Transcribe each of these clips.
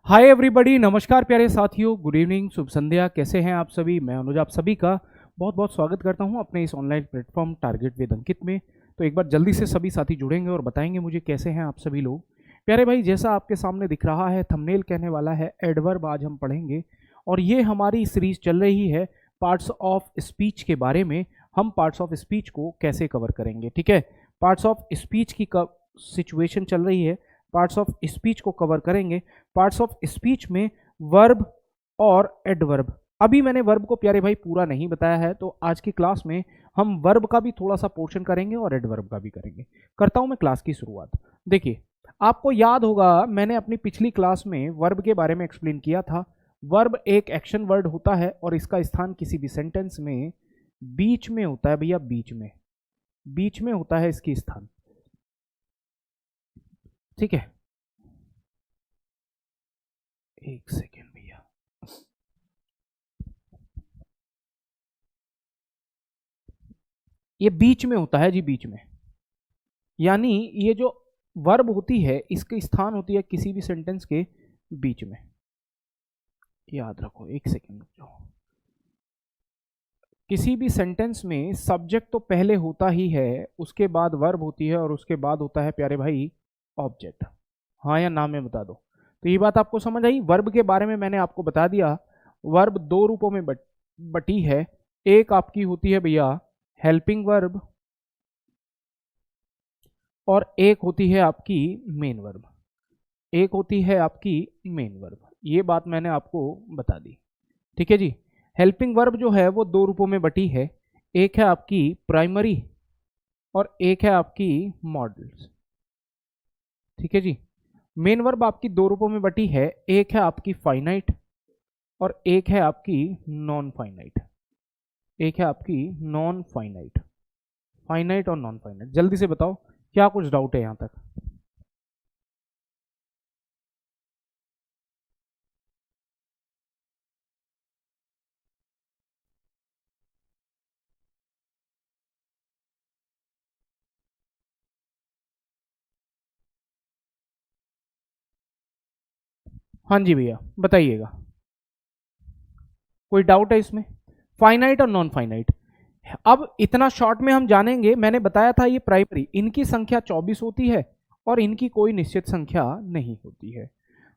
Hi everybody, नमस्कार प्यारे साथियों, गुड इवनिंग, शुभ संध्या। कैसे हैं आप सभी? मैं अनुज आप सभी का बहुत बहुत स्वागत करता हूं अपने इस ऑनलाइन प्लेटफॉर्म टारगेट विद अंकित में। तो एक बार जल्दी से सभी साथी जुड़ेंगे और बताएंगे मुझे कैसे हैं आप सभी लोग। प्यारे भाई, जैसा आपके सामने दिख रहा है, थंबनेल कहने वाला है एडवर्ब आज हम पढ़ेंगे। और ये हमारी सीरीज चल रही है पार्ट्स ऑफ स्पीच के बारे में। हम पार्ट्स ऑफ स्पीच को कैसे कवर करेंगे, ठीक है। पार्ट्स ऑफ स्पीच की सिचुएशन चल रही है, पार्ट्स ऑफ स्पीच को कवर करेंगे। पार्ट्स ऑफ स्पीच में वर्ब और एडवर्ब। अभी मैंने वर्ब को प्यारे भाई पूरा नहीं बताया है, तो आज की क्लास में हम वर्ब का भी थोड़ा सा पोर्शन करेंगे और एडवर्ब का भी करेंगे। करता हूं मैं क्लास की शुरुआत। देखिए, आपको याद होगा मैंने अपनी पिछली क्लास में वर्ब के बारे में एक्सप्लेन किया था। वर्ब एक एक्शन वर्ड होता है और इसका स्थान किसी भी सेंटेंस में बीच में होता है भैया, बीच में होता है इसकी स्थान, ठीक है। एक सेकेंड भैया, ये बीच में होता है जी, बीच में। यानी ये जो वर्ब होती है इसके स्थान होती है किसी भी सेंटेंस के बीच में। याद रखो, एक सेकेंड रुक जाओ। किसी भी सेंटेंस में सब्जेक्ट तो पहले होता ही है, उसके बाद वर्ब होती है और उसके बाद होता है प्यारे भाई ऑब्जेक्ट। हाँ या ना में बता दो। तो ये बात आपको समझ आई। वर्ब के बारे में मैंने आपको बता दिया। वर्ब दो रूपों में बटी है। एक आपकी होती है भैया हेल्पिंग वर्ब और एक होती है आपकी मेन वर्ब। एक होती है आपकी मेन वर्ब। ये बात मैंने आपको बता दी, ठीक है जी। हेल्पिंग वर्ब जो है वो दो रूपों में बटी है। एक है आपकी प्राइमरी और एक है आपकी मॉडल्स, ठीक है जी। मेन वर्ब आपकी दो रूपों में बटी है। एक है आपकी फाइनाइट और एक है आपकी नॉन फाइनाइट। एक है आपकी नॉन फाइनाइट। फाइनाइट और नॉन फाइनाइट, जल्दी से बताओ क्या कुछ डाउट है यहां तक? हाँ जी भैया, बताइएगा, कोई डाउट है इसमें? फाइनाइट और नॉन फाइनाइट। अब इतना शॉर्ट में हम जानेंगे। मैंने बताया था ये प्राइमरी, इनकी संख्या 24 होती है और इनकी कोई निश्चित संख्या नहीं होती है।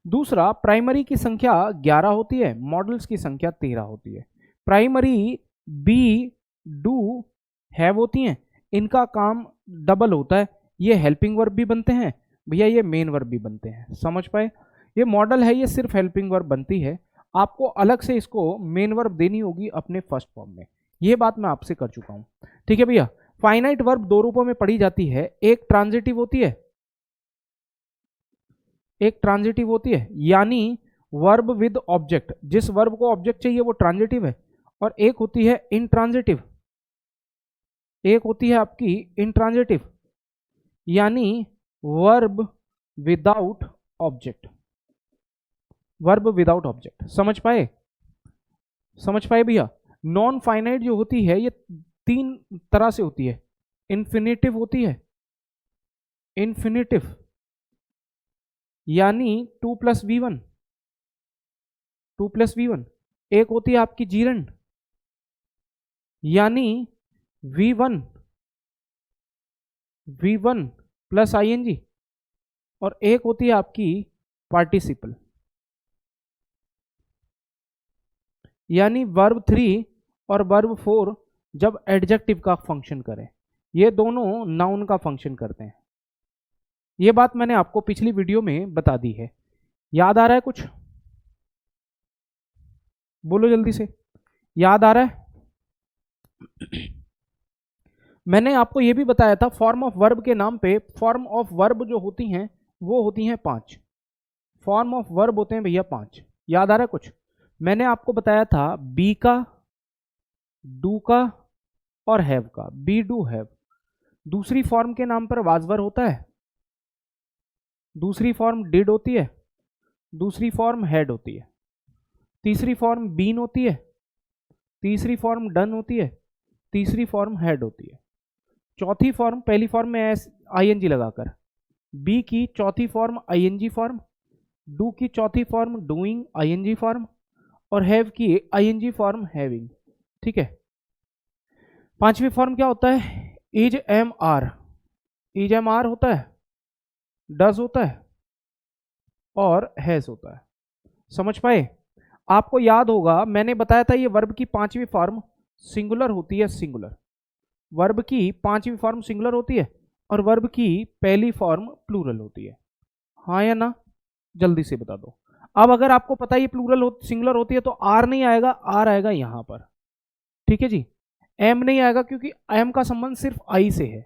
दूसरा, प्राइमरी की संख्या 11 होती है, मॉडल्स की संख्या 13 होती है। प्राइमरी बी, डू, हैव होती हैं, इनका काम डबल होता है। ये हेल्पिंग वर्ब भी बनते हैं भैया, ये मेन वर्ब भी बनते हैं। समझ पाए? ये मॉडल है, ये सिर्फ हेल्पिंग वर्ब बनती है। आपको अलग से इसको मेन वर्ब देनी होगी अपने फर्स्ट फॉर्म में। ये बात मैं आपसे कर चुका हूं, ठीक है भैया। फाइनाइट वर्ब दो रूपों में पढ़ी जाती है। एक ट्रांजिटिव होती है, एक ट्रांजिटिव होती है यानी वर्ब विद ऑब्जेक्ट, जिस वर्ब को ऑब्जेक्ट चाहिए वो ट्रांजिटिव है। और एक होती है इंट्रांजिटिव, एक होती है आपकी इंट्रांजिटिव यानी verb without object. Verb without object, समझ पाए? समझ पाए भैया? नॉन फाइनाइट जो होती है ये तीन तरह से होती है। इन्फिनेटिव होती है, इन्फिनेटिव यानी 2+V1, 2+V1। एक होती है आपकी जीरंड यानी V1, V1 प्लस ING। और एक होती है आपकी पार्टिसिपल यानी वर्ब 3 और वर्ब 4 जब एडजेक्टिव का फंक्शन करें। ये दोनों नाउन का फंक्शन करते हैं। ये बात मैंने आपको पिछली वीडियो में बता दी है। याद आ रहा है कुछ? बोलो जल्दी से, याद आ रहा है? मैंने आपको यह भी बताया था फॉर्म ऑफ वर्ब के नाम पे। फॉर्म ऑफ वर्ब जो होती हैं वो होती हैं 5। फॉर्म ऑफ वर्ब होते हैं भैया 5। याद आ रहा है कुछ? मैंने आपको बताया था बी का, डू का और हैव का। Be, do, have. दूसरी फॉर्म के नाम पर वाजवर होता है, दूसरी फॉर्म डिड होती है, दूसरी फॉर्म हैड होती है, तीसरी फॉर्म बीन होती है, तीसरी फॉर्म डन होती है, तीसरी फॉर्म हैड होती है। चौथी फॉर्म, पहली फॉर्म में ING लगाकर, बी की चौथी फॉर्म ING फॉर्म, डू की चौथी फॉर्म डूइंग आईएनजी फॉर्म, और हैव की आईएनजी फॉर्म हैविंग। ठीक है, पांचवी फॉर्म क्या होता है? Is am are. Is am are होता है, डज होता है और हैज होता है। समझ पाए? आपको याद होगा मैंने बताया था ये वर्ब की पांचवी फॉर्म सिंगुलर होती है। सिंगुलर वर्ब की पांचवी फॉर्म सिंगुलर होती है और वर्ब की पहली फॉर्म प्लूरल होती है। हाँ या ना? जल्दी से बता दो। अब अगर आपको पता है ये प्लूरल सिंगुलर होती है तो आर नहीं आएगा, आर आएगा यहां पर। ठीक है जी। एम नहीं आएगा क्योंकि एम का संबंध सिर्फ आई से है,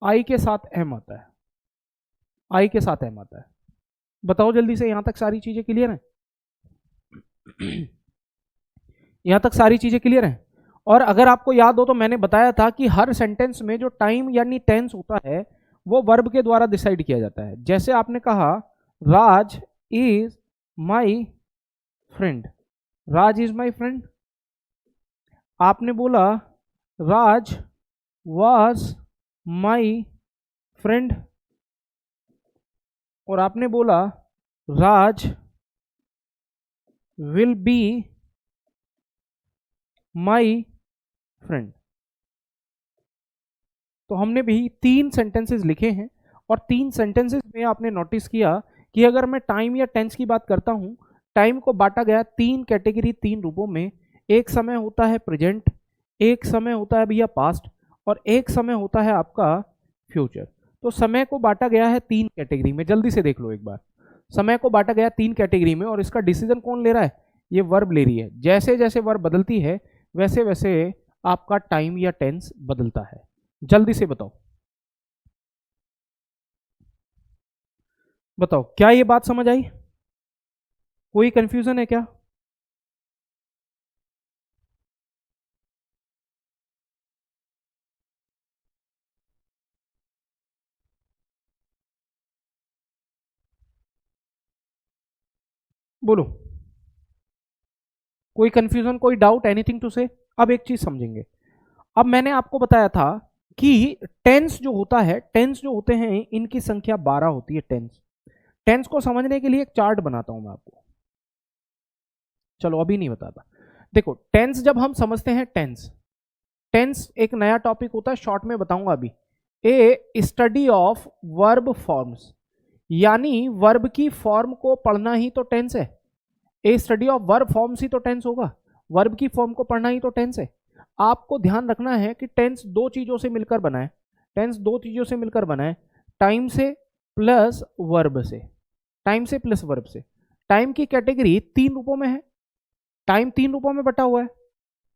आई के साथ एम आता है, आई के साथ एम आता है। बताओ जल्दी से, यहां तक सारी चीजें क्लियर हैं? यहां तक सारी चीजें क्लियर हैं? और अगर आपको याद हो तो मैंने बताया था कि हर सेंटेंस में जो टाइम यानी टेंस होता है वो वर्ब के द्वारा डिसाइड किया जाता है। जैसे आपने कहा Raj is my friend, Raj is my friend. आपने बोला राज वाज माई फ्रेंड, और आपने बोला Raj will be my friend. तो हमने भी तीन सेंटेंसेस लिखे हैं और तीन सेंटेंसेस में आपने नोटिस किया कि अगर मैं टाइम या टेंस की बात करता हूं, टाइम को बांटा गया तीन कैटेगरी, तीन रूपों में। एक समय होता है प्रेजेंट, एक समय होता है भैया पास्ट, और एक समय होता है आपका फ्यूचर। तो समय को बांटा गया है तीन कैटेगरी में। जल्दी से देख लो एक बार, समय को बांटा गया तीन कैटेगरी में और इसका डिसीजन कौन ले रहा है? ये वर्ब ले रही है। जैसे जैसे वर्ब बदलती है वैसे वैसे आपका टाइम या टेंस बदलता है। जल्दी से बताओ, बताओ क्या ये बात समझ आई? कोई कंफ्यूजन है क्या? बोलो, कोई कंफ्यूजन, कोई डाउट, एनीथिंग टू से? अब एक चीज समझेंगे। अब मैंने आपको बताया था कि टेंस जो होता है, टेंस जो होते हैं इनकी संख्या 12 होती है। टेंस, टेंस को समझने के लिए एक चार्ट बनाता हूं मैं आपको। चलो अभी नहीं बताता। देखो टेंस जब हम समझते हैं, टेंस, टेंस एक नया टॉपिक होता है, शॉर्ट में बताऊंगा अभी। ए स्टडी ऑफ वर्ब फॉर्म्स, यानी वर्ब की फॉर्म को पढ़ना ही तो टेंस है। ए स्टडी ऑफ वर्ब फॉर्म्स ही तो टेंस होगा, वर्ब की फॉर्म को पढ़ना ही तो टेंस है। आपको ध्यान रखना है कि टेंस दो चीजों से मिलकर बना है, टेंस दो चीजों से मिलकर बना है, टाइम से प्लस वर्ब से, टाइम से प्लस वर्ब से। टाइम की कैटेगरी तीन रूपों में है, टाइम तीन रूपों में बटा हुआ है।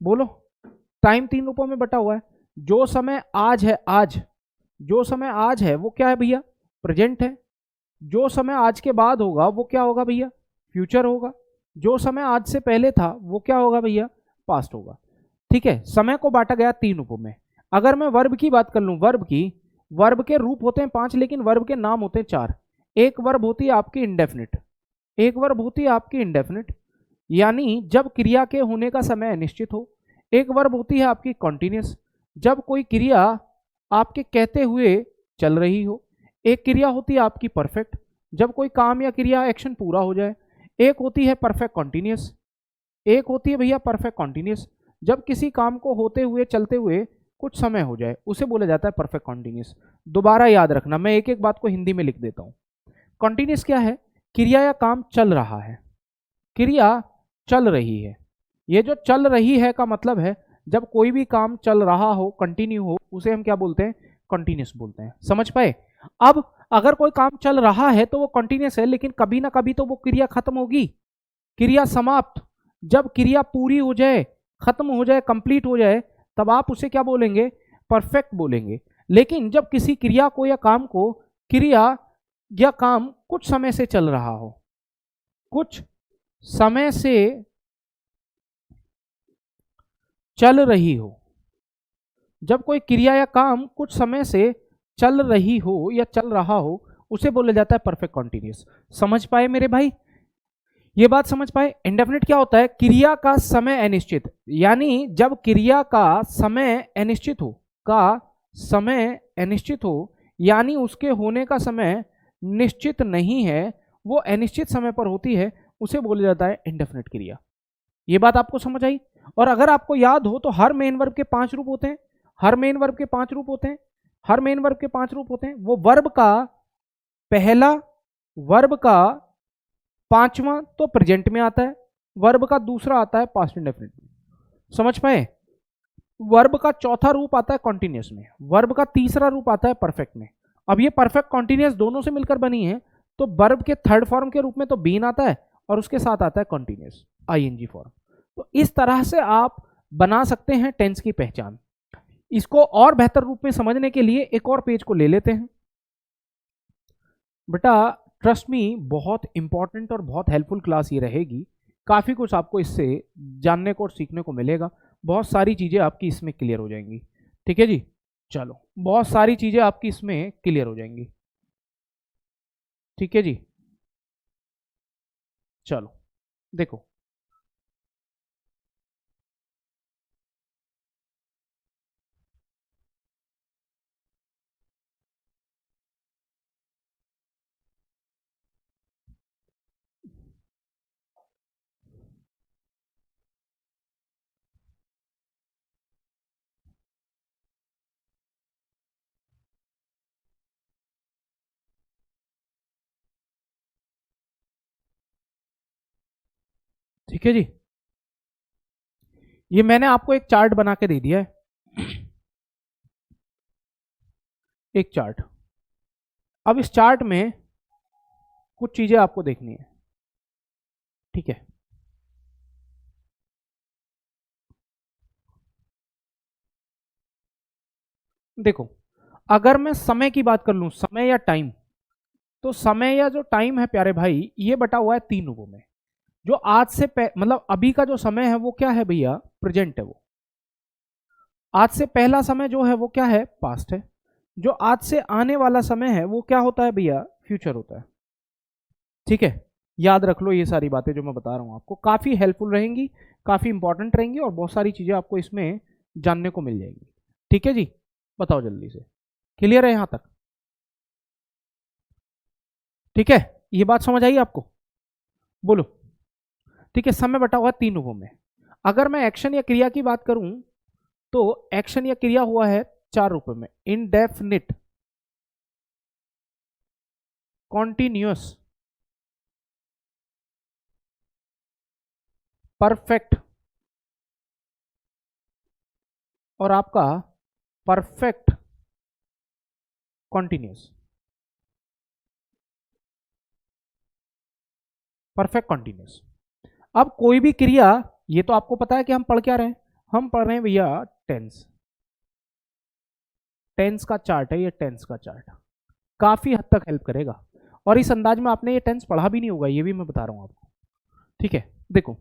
बोलो, टाइम तीन रूपों में बटा हुआ है। जो समय आज है, आज, जो समय आज है वो क्या है भैया? प्रेजेंट है। जो समय आज के बाद होगा वो क्या होगा भैया? फ्यूचर होगा। जो समय आज से पहले था वो क्या होगा भैया? पास्ट होगा। ठीक है, समय को बांटा गया तीन रूपों में। अगर मैं वर्ब की बात कर लूं, वर्ब की, वर्ब के रूप होते हैं पांच लेकिन वर्ब के नाम होते हैं चार। एक वर्ब होती है आपकी इंडेफिनिट, एक वर्ब होती है आपकी इंडेफिनिट यानी जब क्रिया के होने का समय अनिश्चित हो। एक वर्ब होती है आपकी कॉन्टिन्यूस, जब कोई क्रिया आपके कहते हुए चल रही हो। एक क्रिया होती है आपकी परफेक्ट, जब कोई काम या क्रिया एक्शन पूरा हो जाए। एक होती है परफेक्ट कॉन्टिन्यूस, एक होती है भैया परफेक्ट कॉन्टिन्यूस जब किसी काम को होते हुए चलते हुए कुछ समय हो जाए, उसे बोला जाता है परफेक्ट कॉन्टिन्यूस। दोबारा याद रखना, मैं एक एक बात को हिंदी में लिख देता हूं। कॉन्टिन्यूस क्या है? क्रिया या काम चल रहा है, क्रिया चल रही है। ये जो चल रही है का मतलब है जब कोई भी काम चल रहा हो, कंटिन्यू हो, उसे हम क्या बोलते हैं? कंटिन्यूस बोलते हैं। समझ पाए? अब अगर कोई काम चल रहा है तो वो कंटिन्यूस है, लेकिन कभी ना कभी तो वो क्रिया खत्म होगी, क्रिया समाप्त। जब क्रिया पूरी हो जाए, खत्म हो जाए, कंप्लीट हो जाए, तब आप उसे क्या बोलेंगे? परफेक्ट बोलेंगे। लेकिन जब किसी क्रिया को या काम को, क्रिया या काम कुछ समय से चल रहा हो, कुछ समय से चल रही हो, जब कोई क्रिया या काम कुछ समय से चल रही हो या चल रहा हो, उसे बोला जाता है परफेक्ट कॉन्टिन्यूस। समझ पाए मेरे भाई? ये बात समझ पाए? इंडेफिनिट क्या होता है? क्रिया का समय अनिश्चित, यानी जब क्रिया का समय अनिश्चित हो, का समय अनिश्चित हो यानी उसके होने का समय निश्चित नहीं है, वो अनिश्चित समय पर होती है, उसे बोला जाता है इंडेफिनिट क्रिया। ये बात आपको समझ आई? और अगर आपको याद हो तो हर मेन वर्ब के 5 रूप होते हैं, हर मेन वर्ब के 5 रूप होते हैं, हर मेन वर्ब के 5 रूप होते हैं। वो वर्ब का पहला, वर्ब का पांचवा तो प्रेजेंट में आता है, वर्ब का दूसरा आता है पास्ट इंडेफिनिट में। समझ पाए? वर्ब का चौथा रूप आता है कॉन्टिन्यूस में, वर्ब का तीसरा रूप आता है परफेक्ट में। अब ये परफेक्ट कॉन्टिन्यूस दोनों से मिलकर बनी है, तो वर्ब के थर्ड फॉर्म के रूप में तो बीन आता है और उसके साथ आता है कॉन्टिन्यूस आईएनजी फॉर्म। तो इस तरह से आप बना सकते हैं टेंस की पहचान। इसको और बेहतर रूप में समझने के लिए एक और पेज को ले लेते हैं। बेटा ट्रस्ट मी, बहुत इंपॉर्टेंट और बहुत हेल्पफुल क्लास ये रहेगी। काफ़ी कुछ आपको इससे जानने को और सीखने को मिलेगा। बहुत सारी चीज़ें आपकी इसमें क्लियर हो जाएंगी। ठीक है जी, चलो बहुत सारी चीज़ें आपकी इसमें क्लियर हो जाएंगी। ठीक है जी, चलो देखो, ठीक है जी, ये मैंने आपको एक चार्ट बना के दे दिया है, एक चार्ट। अब इस चार्ट में कुछ चीजें आपको देखनी है। ठीक है, देखो अगर मैं समय की बात कर लूं, समय या टाइम, तो समय या जो टाइम है प्यारे भाई, ये बटा हुआ है 3 रूपों में। जो आज से मतलब अभी का जो समय है वो क्या है भैया? प्रेजेंट है। वो आज से पहला समय जो है वो क्या है? पास्ट है। जो आज से आने वाला समय है वो क्या होता है भैया? फ्यूचर होता है। ठीक है, याद रख लो ये सारी बातें जो मैं बता रहा हूं आपको, काफी हेल्पफुल रहेंगी, काफी इंपॉर्टेंट रहेंगी और बहुत सारी चीजें आपको इसमें जानने को मिल जाएगी। ठीक है जी, बताओ जल्दी से, क्लियर है यहां तक? ठीक है, ये बात समझ आई आपको? बोलो। ठीक है, समय बटा हुआ 3 रूपों में। अगर मैं एक्शन या क्रिया की बात करूं तो एक्शन या क्रिया हुआ है 4 रूपों में। इनडेफिनिट, कॉन्टिन्यूअस, परफेक्ट और आपका परफेक्ट कॉन्टिन्यूअस। Perfect continuous. अब कोई भी क्रिया, ये तो आपको पता है कि हम पढ़ क्या रहे हैं? हम पढ़ रहे हैं भैया टेंस। टेंस का चार्ट है ये, टेंस का चार्ट काफी हद तक हेल्प करेगा। और इस अंदाज में आपने ये टेंस पढ़ा भी नहीं होगा, ये भी मैं बता रहा हूं आपको। ठीक है, देखो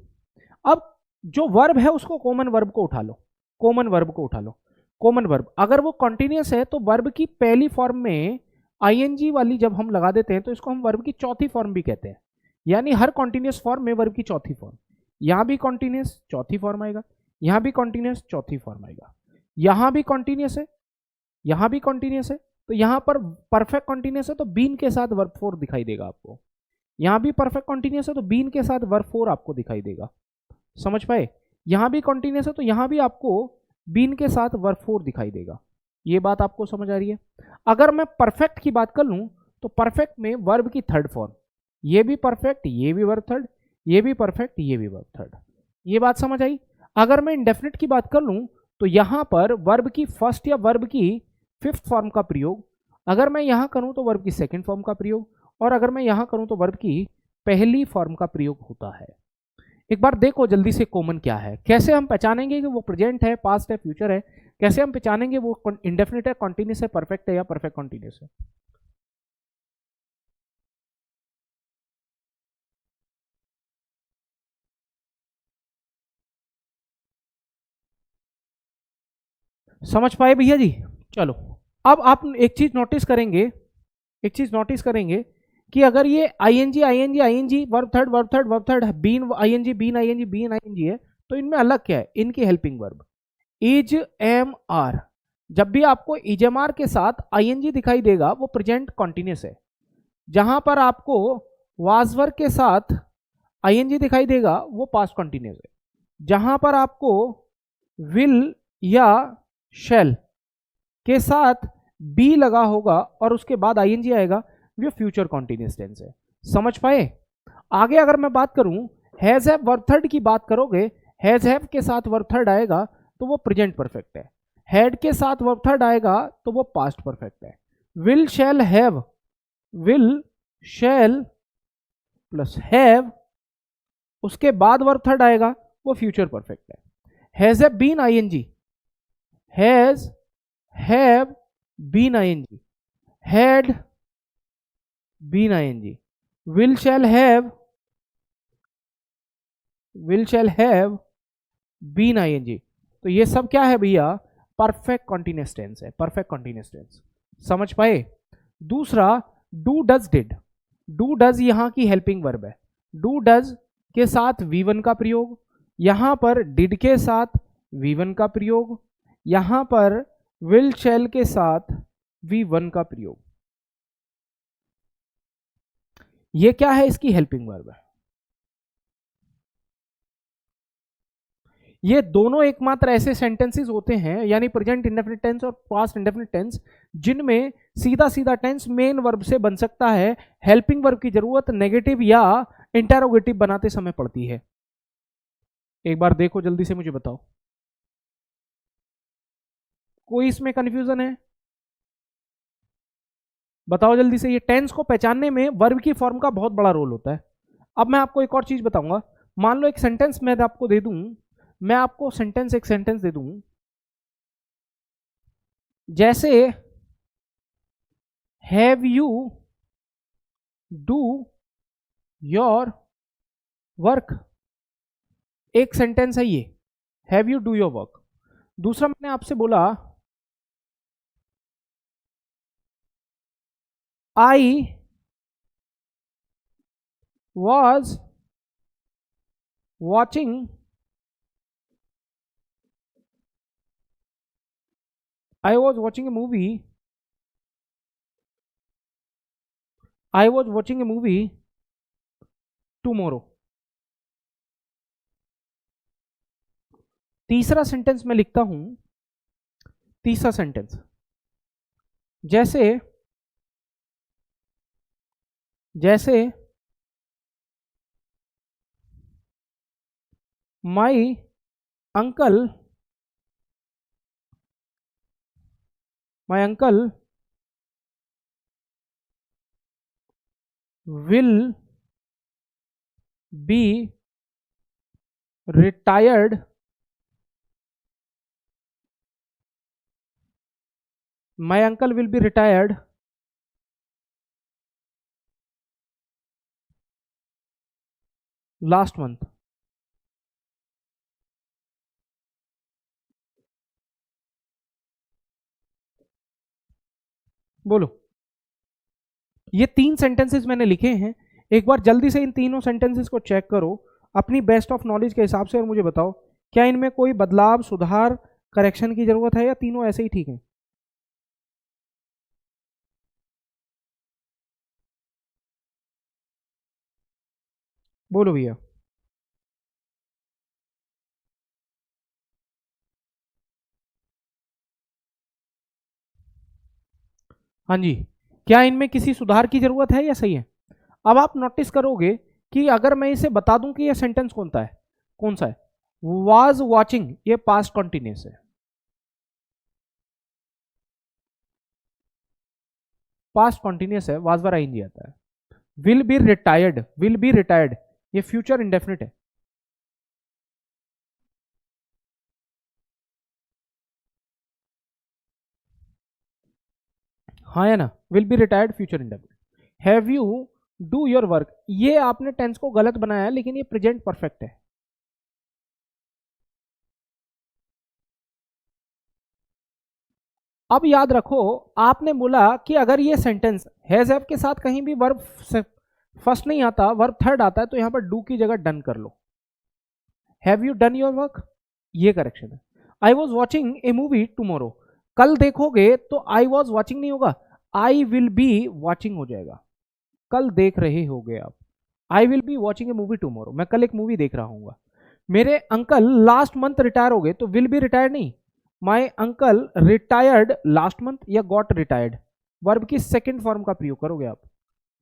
अब जो वर्ब है उसको कॉमन वर्ब को उठा लो, कॉमन वर्ब को उठा लो। कॉमन वर्ब अगर वो कॉन्टिन्यूअस है तो वर्ब की पहली फॉर्म में आईएनजी वाली जब हम लगा देते हैं तो इसको हम वर्ब की चौथी फॉर्म भी कहते हैं। यानी हर कॉन्टिन्यूअस फॉर्म में वर्ब की चौथी फॉर्म। यहां भी कॉन्टिन्यूअस चौथी फॉर्म आएगा, यहां भी कॉन्टिन्यूअस चौथी फॉर्म आएगा, यहां भी कॉन्टिन्यूअस है, यहां भी कॉन्टिन्यूअस है। तो यहां पर परफेक्ट कॉन्टिन्यूअस है तो बीन के साथ वर्ब 4 दिखाई देगा आपको। यहां भी परफेक्ट कॉन्टिन्यूअस है तो बीन के साथ वर्ब 4 आपको दिखाई देगा। समझ पाए? यहां भी कॉन्टिन्यूअस है तो यहां भी आपको बीन के साथ वर्ब 4 दिखाई देगा। ये बात आपको समझ आ रही है? अगर मैं परफेक्ट की बात कर लूं तो परफेक्ट में वर्ब की थर्ड फॉर्म, ये भी परफेक्ट, ये भी वर्ब थर्ड, ये भी परफेक्ट, ये भी वर्ब थर्ड। ये बात समझ आई? अगर मैं इंडेफिनिट की बात कर लूं तो यहां पर वर्ब की फर्स्ट या वर्ब की फिफ्थ फॉर्म का प्रयोग, अगर मैं यहां करूं तो वर्ब की सेकंड फॉर्म का प्रयोग, और अगर मैं यहां करूं तो वर्ब की पहली फॉर्म का प्रयोग होता है। एक बार देखो जल्दी से कॉमन क्या है, कैसे हम पहचानेंगे कि वो प्रेजेंट है, पास्ट है, फ्यूचर है, कैसे हम पहचानेंगे वो इंडेफिनिट है, कॉन्टिन्यूस है, परफेक्ट है या परफेक्ट कॉन्टिन्यूस है। समझ पाए भैया जी? चलो अब आप एक चीज नोटिस करेंगे, एक चीज नोटिस करेंगे कि अगर ये ING ING ING verb third verb third verb third been ING been ING been ING है, तो इनमें अलग क्या है? इनकी helping verb is am are. जब भी आपको इज एम आर के साथ आईएनजी दिखाई देगा वो प्रेजेंट कॉन्टिन्यूस है। जहां पर आपको वाज वर्क के साथ आईएनजी दिखाई देगा वो पास्ट कंटिन्यूस है। जहां पर आपको विल या शैल के साथ बी लगा होगा और उसके बाद आईएनजी आएगा, वो फ्यूचर कंटिन्यूस टेंस है। समझ पाए? आगे अगर मैं बात करूं, हैज हैव वर्ब थर्ड की बात करोगे, हैज हैव के साथ वर्ब थर्ड आएगा तो वो प्रेजेंट परफेक्ट है। हैड के साथ वर्ब थर्ड आएगा तो वो पास्ट परफेक्ट है। Will shall have, will shall plus have, उसके बाद वर्ब थर्ड आएगा वो फ्यूचर परफेक्ट है। Has have been ING, has have been ING, had been ING, will shall have been ING. तो ये सब क्या है भैया? परफेक्ट कंटीन्यूअस टेंस है, परफेक्ट कंटीन्यूअस टेंस। समझ पाए? दूसरा, do does did. Do does यहां की हेल्पिंग वर्ब है। डू डज के साथ V1 का प्रयोग, यहां पर डिड के साथ V1 का प्रयोग, यहां पर विल शैल के साथ V1 का प्रयोग। ये क्या है? इसकी हेल्पिंग वर्ब है। ये दोनों एकमात्र ऐसे सेंटेंसेस होते हैं, यानी प्रेजेंट इंडेफिनिट टेंस और पास्ट इंडेफिनिट टेंस, जिनमें सीधा सीधा टेंस मेन वर्ब से बन सकता है। हेल्पिंग वर्ब की जरूरत नेगेटिव या इंटरोगेटिव बनाते समय पड़ती है। एक बार देखो, जल्दी से मुझे बताओ, कोई इसमें कंफ्यूजन है? बताओ जल्दी से। ये टेंस को पहचानने में वर्ब की फॉर्म का बहुत बड़ा रोल होता है। अब मैं आपको एक और चीज बताऊंगा। मान लो एक सेंटेंस मैं आपको दे दूं, मैं आपको एक सेंटेंस दे दूं, जैसे have you do your work. एक सेंटेंस है ये, have you do your work. दूसरा मैंने आपसे बोला आई was watching I was watching a movie. I was watching a movie tomorrow. तीसरा सेंटेंस मैं लिखता हूं, तीसरा सेंटेंस जैसे my uncle will be retired last month. बोलो, ये 3 सेंटेंसेस मैंने लिखे हैं। एक बार जल्दी से इन तीनों सेंटेंसेस को चेक करो अपनी बेस्ट ऑफ नॉलेज के हिसाब से और मुझे बताओ क्या इनमें कोई बदलाव, सुधार, करेक्शन की जरूरत है या तीनों ऐसे ही ठीक हैं? बोलो भैया। हाँ जी, क्या इनमें किसी सुधार की जरूरत है या सही है? अब आप नोटिस करोगे कि अगर मैं इसे बता दूं कि यह सेंटेंस कौन सा है, वाज वॉचिंग, ये पास्ट कंटिन्यूस है। पास्ट कंटिन्यूस है, वाज वर आईएनजी आता है। विल बी रिटायर्ड, ये फ्यूचर इंडेफिनिट है। हाँ है ना, will be retired future indefinite. Have you do your work, ये आपने टेंस को गलत बनाया है लेकिन ये प्रेजेंट परफेक्ट है। अब याद रखो, आपने बोला कि अगर ये सेंटेंस हैज हैव के साथ कहीं भी वर्ब फर्स्ट नहीं आता, वर्ब थर्ड आता है, तो यहां पर डू की जगह डन कर लो। Have you done your work, ये करेक्शन है। I was watching a movie tomorrow, कल देखोगे तो आई वॉज वॉचिंग नहीं होगा, आई विल बी वॉचिंग हो जाएगा। कल देख रहे होगे आप, I will be watching a movie tomorrow, मैं कल एक मूवी देख रहा हूँ। मेरे अंकल लास्ट मंथ रिटायर हो गए, तो विल बी रिटायर्ड नहीं, my uncle retired last month या गॉट रिटायर्ड। वर्ब की सेकेंड फॉर्म का प्रयोग करोगे आप,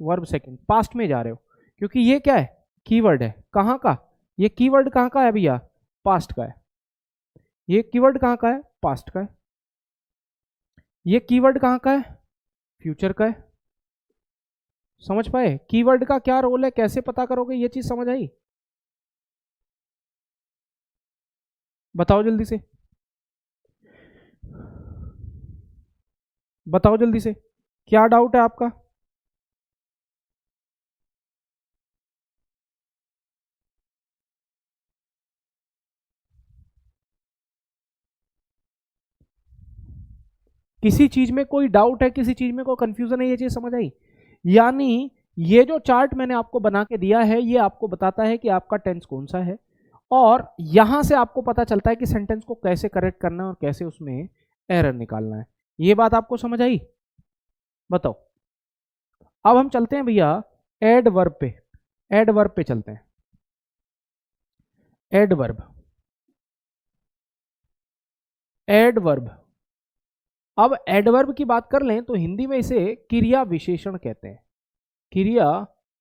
वर्ब सेकेंड, पास्ट में जा रहे हो, क्योंकि ये क्या है, कीवर्ड है। कहाँ का, ये कीवर्ड कहाँ का है भैया, पास्ट का है। ये कीवर्ड कहाँ का है, पास्ट का है। ये कीवर्ड कहाँ का है, फ्यूचर का है। समझ पाए कीवर्ड का क्या रोल है, कैसे पता करोगे, ये चीज समझ आई? बताओ जल्दी से, बताओ जल्दी से, क्या डाउट है आपका? किसी चीज में कोई डाउट है, किसी चीज में कोई कंफ्यूजन है, ये चीज समझ आई? यानी ये जो चार्ट मैंने आपको बना के दिया है, ये आपको बताता है कि आपका टेंस कौन सा है, और यहां से आपको पता चलता है कि सेंटेंस को कैसे करेक्ट करना है और कैसे उसमें एरर निकालना है। ये बात आपको समझ आई? बताओ। अब हम चलते हैं भैया एडवर्ब पे, एडवर्ब पे चलते हैं। Adverb, adverb. अब एडवर्ब की बात कर लें तो हिंदी में इसे क्रिया विशेषण कहते हैं। क्रिया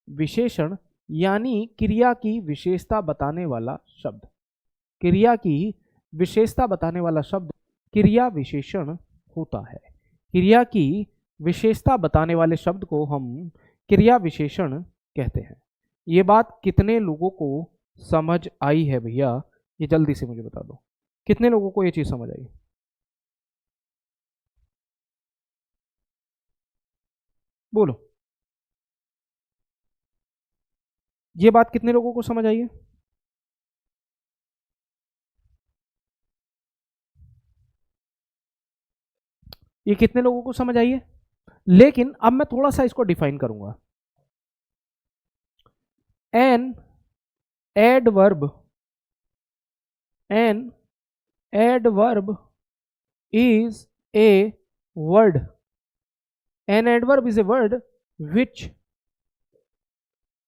विशेषण यानी क्रिया की विशेषता बताने वाला शब्द। क्रिया की विशेषता बताने वाला शब्द क्रिया विशेषण होता है। क्रिया की विशेषता बताने वाले शब्द को हम क्रिया विशेषण कहते हैं। ये बात कितने लोगों को समझ आई है भैया, ये जल्दी से मुझे बता दो, कितने लोगों को ये चीज समझ आई? बोलो, ये बात कितने लोगों को समझ आई है? ये कितने लोगों को समझ आई है? लेकिन अब मैं थोड़ा सा इसको डिफाइन करूंगा। An adverb, an adverb is a word. An adverb is a word which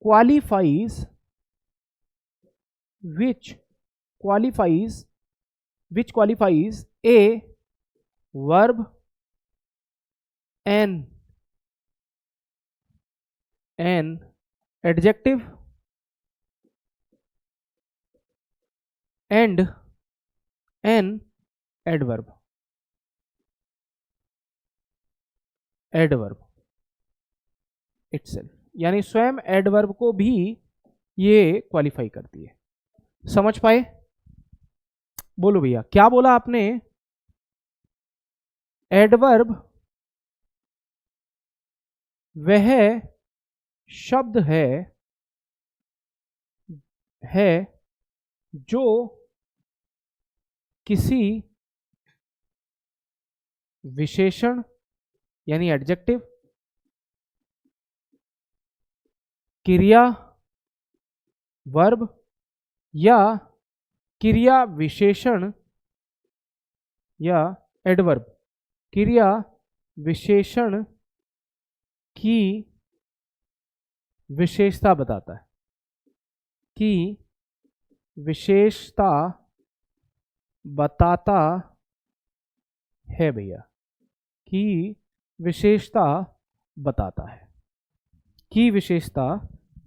qualifies, which qualifies, which qualifies a verb, an adjective and an adverb. Adverb itself, यानी स्वयं एडवर्ब को भी ये क्वालिफाई करती है। समझ पाए? बोलो भैया, क्या बोला आपने? एडवर्ब वह शब्द है जो किसी विशेषण यानी एडजेक्टिव, क्रिया वर्ब या क्रिया विशेषण या एडवर्ब क्रिया विशेषण की विशेषता बताता है, की विशेषता बताता है भैया, की विशेषता बताता है, की विशेषता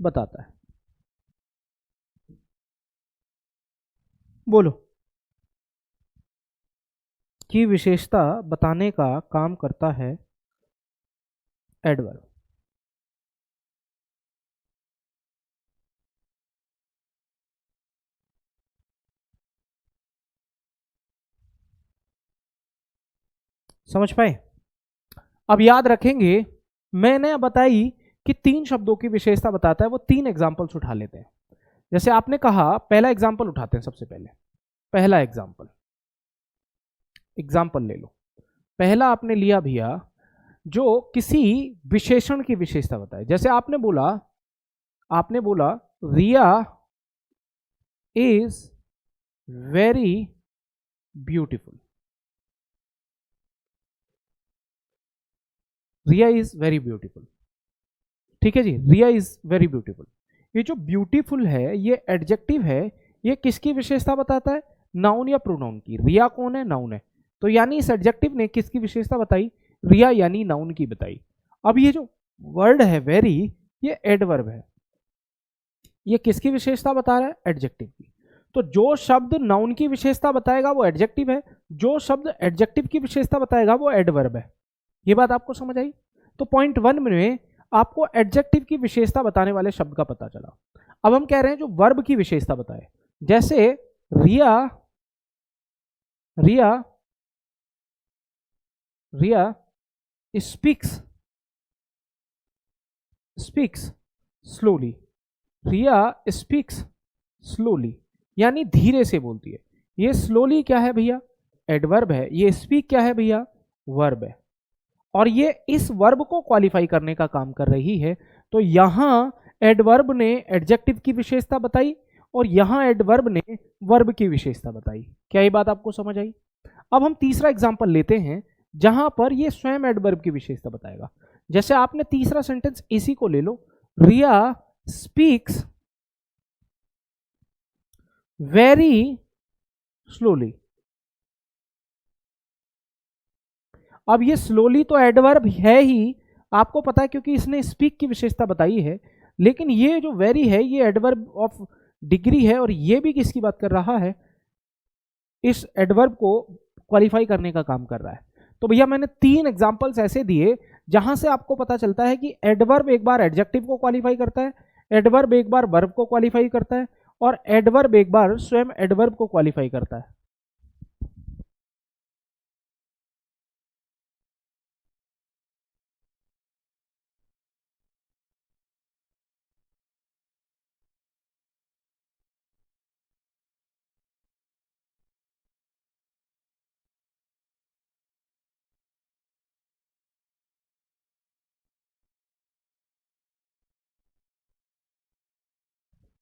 बताता है। बोलो, की विशेषता बताने का काम करता है एडवर्ब। समझ पाए? अब याद रखेंगे, मैंने बताई कि 3 शब्दों की विशेषता बताता है, वो 3 एग्जांपल्स उठा लेते हैं। जैसे आपने कहा, पहला एग्जांपल उठाते हैं सबसे पहले। पहला एग्जांपल, एग्जांपल ले लो। पहला आपने लिया भैया जो किसी विशेषण की विशेषता बताए। जैसे आपने बोला Riya is very beautiful. Riya is very beautiful, ठीक है जी, रिया इज वेरी ब्यूटीफुल। ये जो ब्यूटीफुल है ये एडजेक्टिव है, ये किसकी विशेषता बताता है? नाउन या प्रोनाउन की। रिया कौन है? नाउन है। तो यानी इस एडजेक्टिव ने किसकी विशेषता बताई? रिया यानी नाउन की बताई। अब ये जो वर्ड है वेरी, ये एडवर्ब है, ये किसकी विशेषता बता रहा है? एडजेक्टिव की। तो जो शब्द नाउन की विशेषता बताएगा वो एडजेक्टिव है, जो शब्द एडजेक्टिव की विशेषता बताएगा वो एडवर्ब है। ये बात आपको समझ आई? तो पॉइंट 1 में आपको एडजेक्टिव की विशेषता बताने वाले शब्द का पता चला। अब हम कह रहे हैं जो वर्ब की विशेषता बताए, जैसे रिया रिया रिया स्पीक्स स्पीक्स स्लोली। रिया स्पीक्स स्लोली यानी धीरे से बोलती है। ये स्लोली क्या है भैया? एडवर्ब है। ये स्पीक क्या है भैया? वर्ब है। और ये इस वर्ब को क्वालिफाई करने का काम कर रही है। तो यहां एडवर्ब ने एडजेक्टिव की विशेषता बताई और यहां एडवर्ब ने वर्ब की विशेषता बताई। क्या ये बात आपको समझ आई? अब हम तीसरा एग्जांपल लेते हैं जहां पर ये स्वयं एडवर्ब की विशेषता बताएगा। जैसे आपने तीसरा सेंटेंस इसी को ले लो, रिया स्पीक्स वेरी स्लोली। अब ये स्लोली तो एडवर्ब है ही, आपको पता है क्योंकि इसने स्पीक की विशेषता बताई है। लेकिन ये जो वेरी है ये एडवर्ब ऑफ डिग्री है और ये भी किसकी बात कर रहा है? इस एडवर्ब को क्वालिफाई करने का काम कर रहा है। तो भैया मैंने 3 एग्जांपल्स ऐसे दिए जहां से आपको पता चलता है कि एडवर्ब एक बार एडजेक्टिव को क्वालिफाई करता है, एडवर्ब एक बार वर्ब को क्वालिफाई करता है और एडवर्ब एक बार स्वयं एडवर्ब को क्वालिफाई करता है।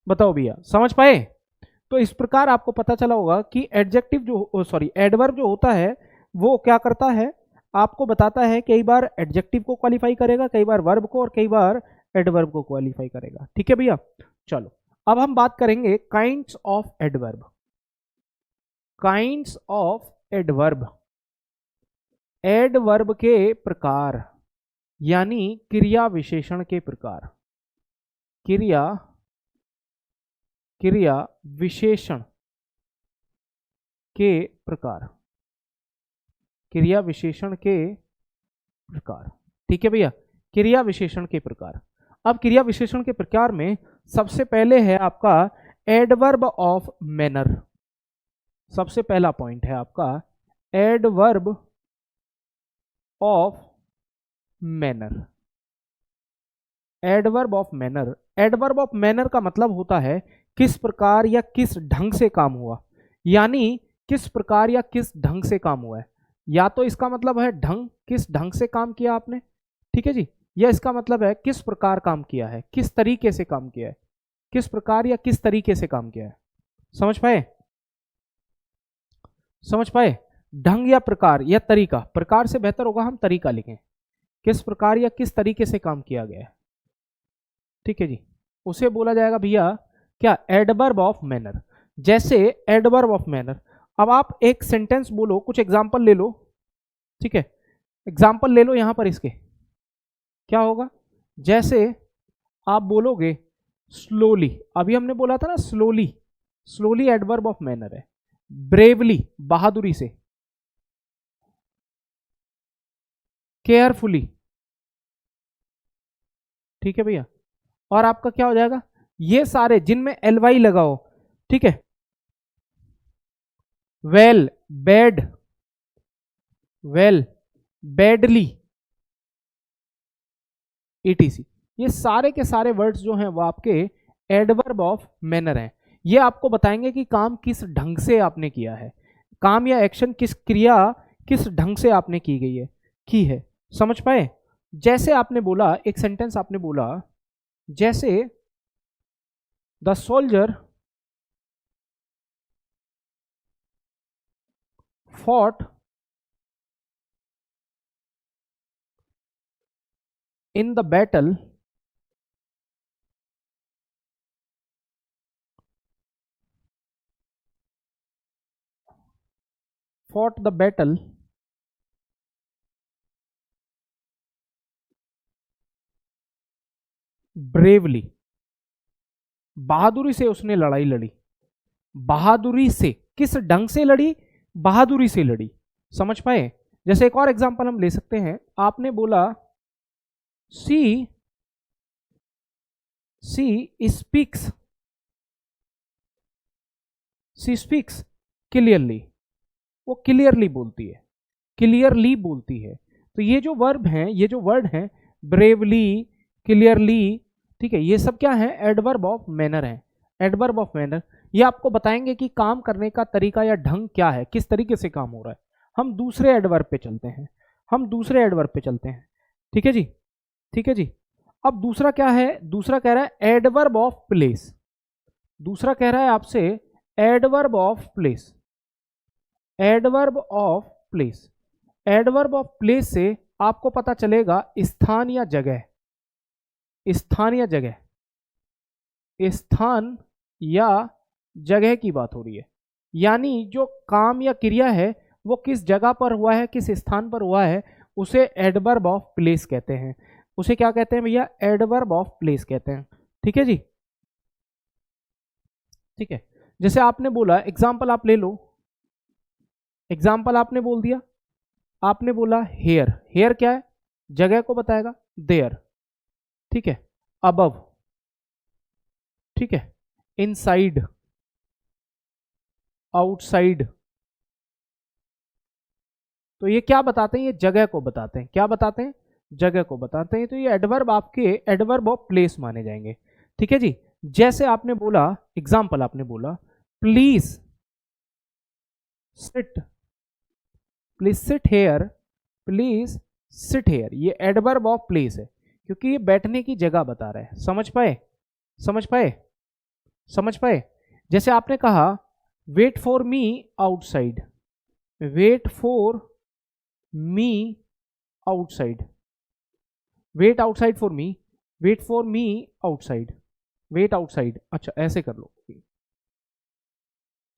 बताओ भैया, समझ पाए? तो इस प्रकार आपको पता चला होगा कि एडजेक्टिव जो सॉरी एडवर्ब जो होता है वो क्या करता है, आपको बताता है कई बार एडजेक्टिव को क्वालिफाई करेगा, कई बार वर्ब को और कई बार एडवर्ब को क्वालिफाई करेगा। ठीक है भैया? चलो अब हम बात करेंगे kinds of adverb. Kinds of adverb, adverb के प्रकार यानी क्रिया विशेषण के प्रकार। क्रिया क्रिया विशेषण के प्रकार, क्रिया विशेषण के प्रकार। ठीक है भैया? क्रिया विशेषण के प्रकार। अब क्रिया विशेषण के प्रकार में सबसे पहले है आपका एडवर्ब ऑफ मैनर। सबसे पहला पॉइंट है आपका adverb of manner. Adverb of manner, adverb of manner का मतलब होता है किस प्रकार या किस ढंग से काम हुआ, यानी किस प्रकार या किस ढंग से काम हुआ है। या तो इसका मतलब है ढंग, किस ढंग से काम किया आपने, ठीक है जी, या इसका मतलब है किस प्रकार काम किया है, किस तरीके से काम किया है, किस प्रकार या किस तरीके से काम किया है। समझ पाए? समझ पाए? ढंग या प्रकार या तरीका, प्रकार से बेहतर होगा हम तरीका लिखें, किस प्रकार या किस तरीके से काम किया गया है। ठीक है जी, उसे बोला जाएगा भैया क्या? Adverb of manner. जैसे एडवर्ब ऑफ मैनर, अब आप एक सेंटेंस बोलो, कुछ एग्जांपल ले लो। ठीक है, एग्जांपल ले लो यहां पर इसके, क्या होगा? जैसे आप बोलोगे स्लोली, अभी हमने बोला था ना slowly, slowly adverb of manner है। ब्रेवली बहादुरी से, केयरफुली। ठीक है भैया? और आपका क्या हो जाएगा? ये सारे जिनमें एल वाई लगाओ, ठीक है, well, bad, well, badly, etc, ये सारे के सारे वर्ड्स जो हैं वो आपके एडवर्ब ऑफ मैनर हैं। ये आपको बताएंगे कि काम किस ढंग से आपने किया है, काम या एक्शन किस क्रिया किस ढंग से आपने की गई है, की है। समझ पाए? जैसे आपने बोला, एक सेंटेंस आपने बोला, जैसे the soldier fought in the battle fought the battle bravely, बहादुरी से उसने लड़ाई लड़ी। बहादुरी से, किस ढंग से लड़ी? बहादुरी से लड़ी। समझ पाए? जैसे एक और एग्जांपल हम ले सकते हैं, आपने बोला सी स्पीक्स क्लियरली, वो क्लियरली बोलती है, क्लियरली बोलती है। तो ये जो वर्ब हैं, ये जो वर्ड हैं, ब्रेवली, क्लियरली, ठीक है, ये सब क्या है? एडवर्ब ऑफ मैनर है। एडवर्ब ऑफ मैनर ये आपको बताएंगे कि काम करने का तरीका या ढंग क्या है, किस तरीके से काम हो रहा है। हम दूसरे एडवर्ब पे चलते हैं, हम दूसरे एडवर्ब पे चलते हैं। ठीक है जी, ठीक है जी। अब दूसरा क्या है? दूसरा कह रहा है एडवर्ब ऑफ प्लेस। दूसरा कह रहा है आपसे adverb of place. Adverb of place, adverb of place से आपको पता चलेगा स्थान या जगह, स्थान या जगह, स्थान या जगह की बात हो रही है। यानी जो काम या क्रिया है वो किस जगह पर हुआ है, किस स्थान पर हुआ है, उसे एडवर्ब ऑफ प्लेस कहते हैं। उसे क्या कहते हैं भैया? एडवर्ब ऑफ प्लेस कहते हैं। ठीक है जी, ठीक है। जैसे आपने बोला, एग्जाम्पल आप ले लो, एग्जाम्पल आपने बोल दिया, आपने बोला हेयर। हेयर क्या है? जगह को बताएगा, देयर, ठीक है। अबव, ठीक है। Inside, outside. तो ये क्या बताते हैं? ये जगह को बताते हैं। क्या बताते हैं? जगह को बताते हैं। तो ये एडवर्ब आपके एडवर्ब ऑफ प्लेस माने जाएंगे। ठीक है जी। जैसे आपने बोला, एग्जाम्पल आपने बोला please sit, please sit here, please sit here, ये एडवर्ब ऑफ प्लेस है क्योंकि ये बैठने की जगह बता रहा है। समझ पाए? समझ पाए? समझ पाए? जैसे आपने कहा wait for me outside, wait for me outside, wait outside for me, wait for me outside, wait outside. अच्छा ऐसे कर लो,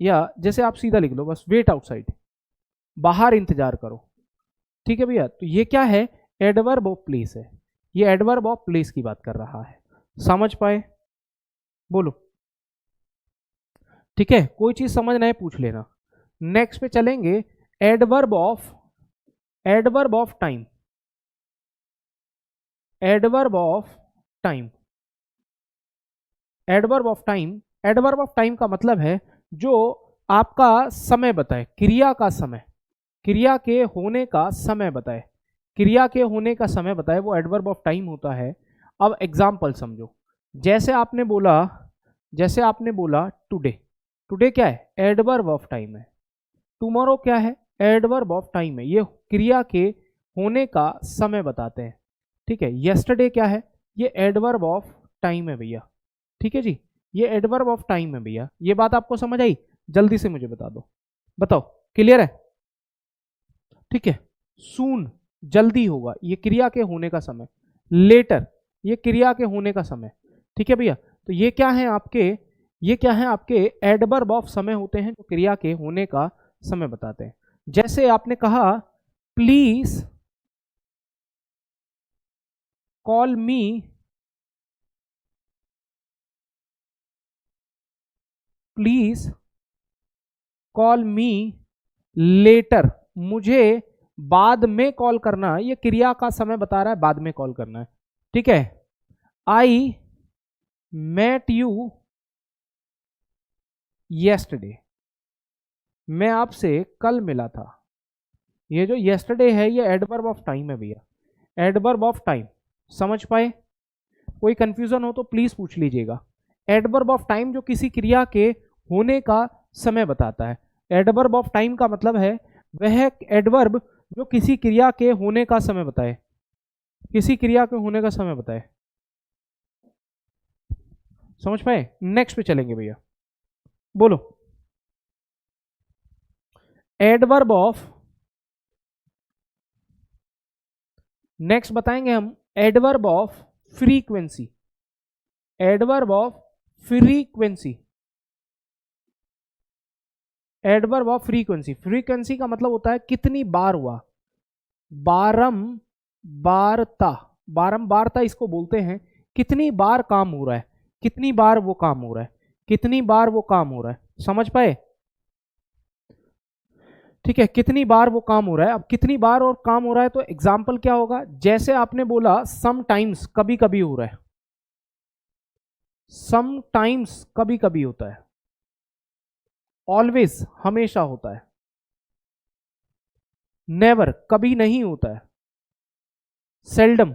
या जैसे आप सीधा लिख लो बस, वेट आउटसाइड, बाहर इंतजार करो। ठीक है भैया, तो ये क्या है? एडवर्ब ऑफ प्लेस है। ये एडवर्ब ऑफ प्लेस की बात कर रहा है। समझ पाए? बोलो। ठीक है, कोई चीज समझना है पूछ लेना। नेक्स्ट पे चलेंगे, adverb of, adverb of time, adverb of time, adverb of time. Adverb of time का मतलब है जो आपका समय बताए, क्रिया का समय, क्रिया के होने का समय बताए, क्रिया के होने का समय बताए, वो एडवर्ब ऑफ टाइम होता है। अब एग्जाम्पल समझो, जैसे आपने बोला, जैसे आपने बोला टुडे, टुडे क्या है? एडवर्ब ऑफ टाइम है। टुमारो क्या है? एडवर्ब ऑफ टाइम है। ये क्रिया के होने का समय बताते हैं। ठीक है। यस्टरडे क्या है? ये एडवर्ब ऑफ टाइम है भैया। ठीक है जी, ये एडवर्ब ऑफ टाइम है भैया। ये बात आपको समझ आई? जल्दी से मुझे बता दो, बताओ, क्लियर है? ठीक है। सून, जल्दी होगा, ये क्रिया के होने का समय। लेटर, ये क्रिया के होने का समय। ठीक है भैया, तो ये क्या है आपके, ये क्या है आपके? एडवर्ब ऑफ समय होते हैं जो क्रिया के होने का समय बताते हैं। जैसे आपने कहा please call me, please call me later, मुझे बाद में कॉल करना, ये क्रिया का समय बता रहा है, बाद में कॉल करना है। ठीक है। आई मेट यू येस्टरडे, मैं आपसे कल मिला था। ये जो येस्टरडे है ये एडवर्ब ऑफ टाइम है भैया, एडवर्ब ऑफ टाइम। समझ पाए? कोई कंफ्यूजन हो तो प्लीज पूछ लीजिएगा। एडवर्ब ऑफ टाइम जो किसी क्रिया के होने का समय बताता है। एडवर्ब ऑफ टाइम का मतलब है वह एडवर्ब जो किसी क्रिया के होने का समय बताए, किसी क्रिया के होने का समय बताए। समझ पाए? नेक्स्ट पे चलेंगे भैया, बोलो। एडवर्ब ऑफ, नेक्स्ट बताएंगे हम adverb of frequency, adverb of frequency. Adverb of frequency, frequency का मतलब होता है कितनी बार हुआ, बारंबारता, बारंबारता इसको बोलते हैं, कितनी बार काम हो रहा है, कितनी बार वो काम हो रहा है, कितनी बार वो काम हो रहा है, समझ पाए? ठीक है, कितनी बार वो काम हो रहा है। अब कितनी बार और काम हो रहा है तो एग्जाम्पल क्या होगा, जैसे आपने बोला सम टाइम्स, कभी कभी हो रहा है, सम टाइम्स कभी कभी होता है, ऑलवेज हमेशा होता है, नेवर कभी नहीं होता है, सेल्डम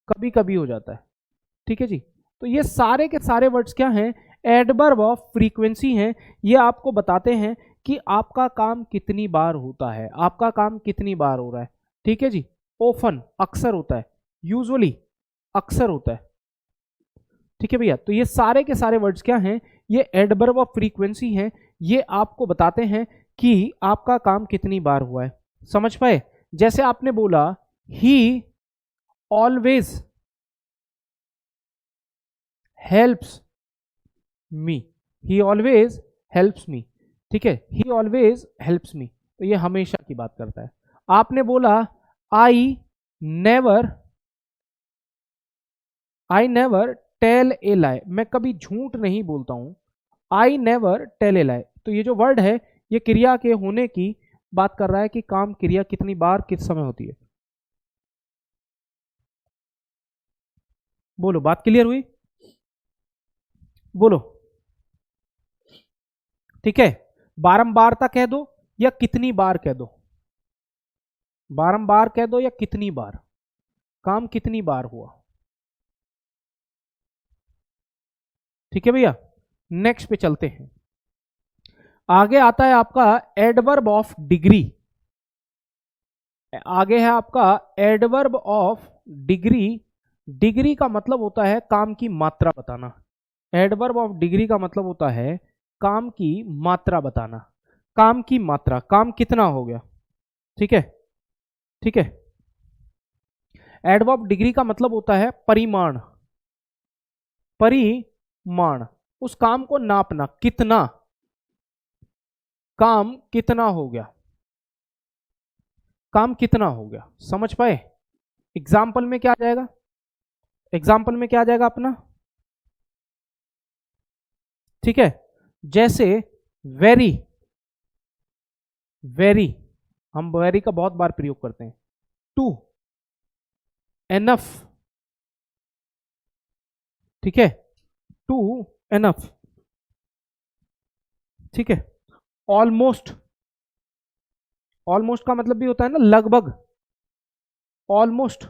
कभी कभी हो जाता है। ठीक है जी, तो ये सारे के सारे वर्ड्स क्या हैं, एडवर्ब ऑफ फ्रीक्वेंसी हैं। ये आपको बताते हैं कि आपका काम कितनी बार होता है, आपका काम कितनी बार हो रहा है। ठीक है जी, ओफन अक्सर होता है, यूजुअली अक्सर होता है। ठीक है भैया, तो ये सारे के सारे वर्ड्स क्या हैं, ये एडवर्ब ऑफ फ्रीक्वेंसी हैं। ये आपको बताते हैं कि आपका काम कितनी बार हुआ है, समझ पाए? जैसे आपने बोला ही ऑलवेज हेल्प्स मी, ही ऑलवेज हेल्प्स मी। ठीक है, ही ऑलवेज हेल्प्स मी, तो ये हमेशा की बात करता है। आपने बोला आई नेवर टेल ए लाई, मैं कभी झूठ नहीं बोलता हूं, आई नेवर टेल ए लाई। तो ये जो वर्ड है ये क्रिया के होने की बात कर रहा है कि काम क्रिया कितनी बार किस समय होती है। बोलो, बात क्लियर हुई? बोलो। ठीक है, बारंबारता कह दो या कितनी बार कह दो, बारंबार कह दो या कितनी बार, काम कितनी बार हुआ। ठीक है भैया, नेक्स्ट पे चलते हैं। आगे आता है आपका एडवर्ब ऑफ डिग्री, आगे है आपका एडवर्ब ऑफ डिग्री। डिग्री का मतलब होता है काम की मात्रा बताना, एडवर्ब ऑफ डिग्री का मतलब होता है काम की मात्रा बताना, काम की मात्रा, काम कितना हो गया। ठीक है, ठीक है, एडवर्ब डिग्री का मतलब होता है परिमाण, परिमाण, उस काम को नापना, कितना काम कितना हो गया, काम कितना हो गया, समझ पाए? एग्जाम्पल में क्या आ जाएगा, एग्जाम्पल में क्या आ जाएगा अपना। ठीक है, जैसे वेरी, वेरी, हम वेरी का बहुत बार प्रयोग करते हैं। टू, एनफ, ठीक है, टू एनफ। ठीक है, ऑलमोस्ट, ऑलमोस्ट का मतलब भी होता है ना लगभग, ऑलमोस्ट।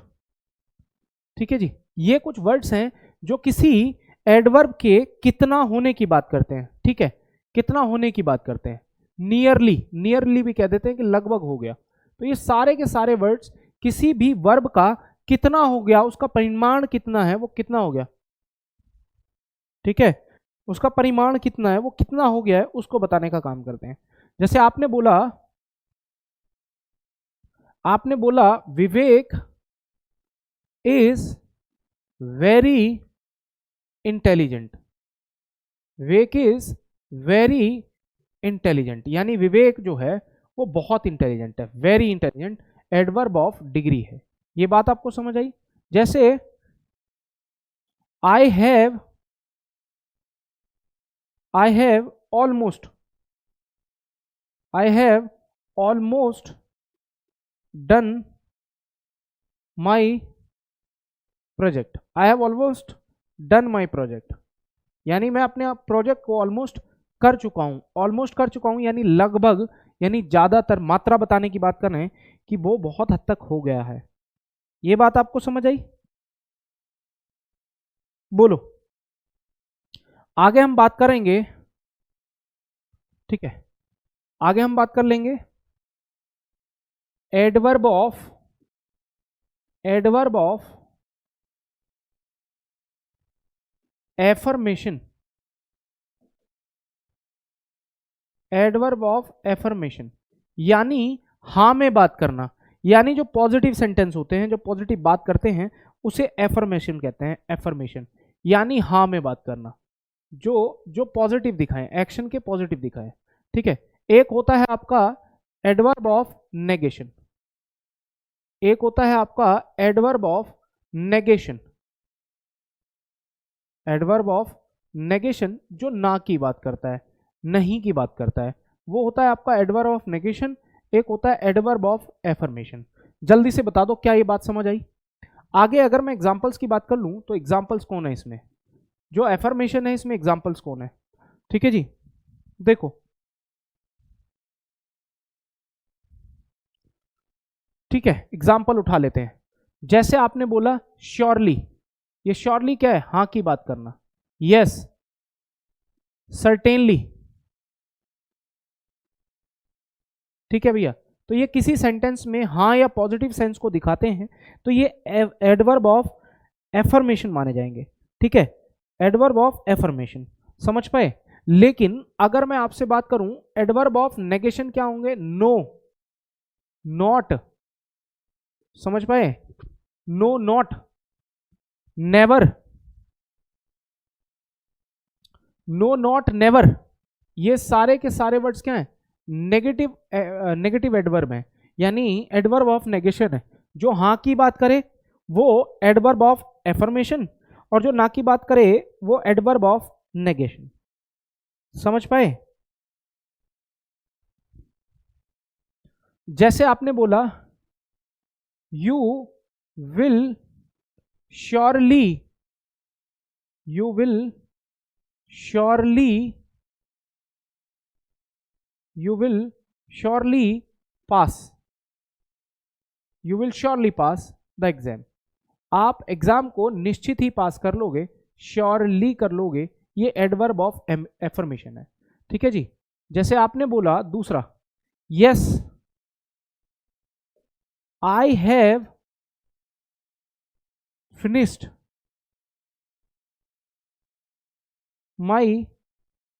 ठीक है जी, ये कुछ वर्ड्स हैं जो किसी एडवर्ब के कितना होने की बात करते हैं। ठीक है, कितना होने की बात करते हैं, नियरली, नियरली भी कह देते हैं कि लगभग हो गया। तो ये सारे के सारे वर्ड्स किसी भी वर्ब का कितना हो गया, उसका परिमाण कितना है, वो कितना हो गया। ठीक है, उसका परिमाण कितना है, वो कितना हो गया है, उसको बताने का काम करते हैं। जैसे आपने बोला, आपने बोला Vivek is very intelligent, Vivek is very intelligent, यानी विवेक जो है वो बहुत इंटेलिजेंट है, very intelligent adverb of degree है। ये बात आपको समझ आई? जैसे I have almost, I have almost done my project, I have almost done my project, यानी मैं अपने प्रोजेक्ट को ऑलमोस्ट कर चुका हूं, ऑलमोस्ट कर चुका हूं यानी लगभग, यानी ज्यादातर, मात्रा बताने की बात कर रहे हैं कि वो बहुत हद तक हो गया है। ये बात आपको समझ आई? बोलो, आगे हम बात करेंगे। ठीक है, आगे हम बात कर लेंगे adverb of, adverb of affirmation, adverb of affirmation, यानी हां में बात करना, यानी जो पॉजिटिव सेंटेंस होते हैं, जो पॉजिटिव बात करते हैं उसे एफर्मेशन कहते हैं, एफर्मेशन यानी हां में बात करना, जो जो पॉजिटिव दिखाएं, एक्शन के पॉजिटिव दिखाएं। ठीक है, एक होता है आपका एडवर्ब ऑफ नेगेशन, एक होता है आपका adverb of negation, adverb of negation जो ना की बात करता है, नहीं की बात करता है, वो होता है आपका एडवर्ब ऑफ नेगेशन। एक होता है एडवर्ब ऑफ एफर्मेशन। जल्दी से बता दो क्या ये बात समझ आई? आगे अगर मैं एग्जांपल्स की बात कर लूं तो एग्जांपल्स कौन है इसमें, जो एफर्मेशन है इसमें एग्जांपल्स कौन है? ठीक है जी, देखो ठीक है, एग्जाम्पल उठा लेते हैं। जैसे आपने बोला श्योरली, ये श्योरली क्या है? हाँ की बात करना। यस, सर्टेनली, ठीक है भैया। तो ये किसी सेंटेंस में हाँ या पॉजिटिव सेंस को दिखाते हैं, तो ये एडवर्ब ऑफ एफर्मेशन माने जाएंगे। ठीक है, एडवर्ब ऑफ एफर्मेशन, समझ पाए? लेकिन अगर मैं आपसे बात करूं एडवर्ब ऑफ नेगेशन क्या होंगे? नो, नॉट, समझ पाए? No, not, never, no, not, never, ये सारे के सारे वर्ड्स क्या हैं? नेगेटिव, नेगेटिव एडवर्ब है, यानी एडवर्ब ऑफ नेगेशन है। जो हाँ की बात करे वो एडवर्ब ऑफ एफर्मेशन, और जो ना की बात करे वो एडवर्ब ऑफ नेगेशन। समझ पाए? जैसे आपने बोला you will surely, you will surely, you will surely pass, you will surely pass the exam. आप एग्जाम को निश्चित ही पास कर लोगे, श्योरली कर लोगे, ये एडवर्ब ऑफ एफर्मेशन है। ठीक है जी। जैसे आपने बोला दूसरा, yes I have finished my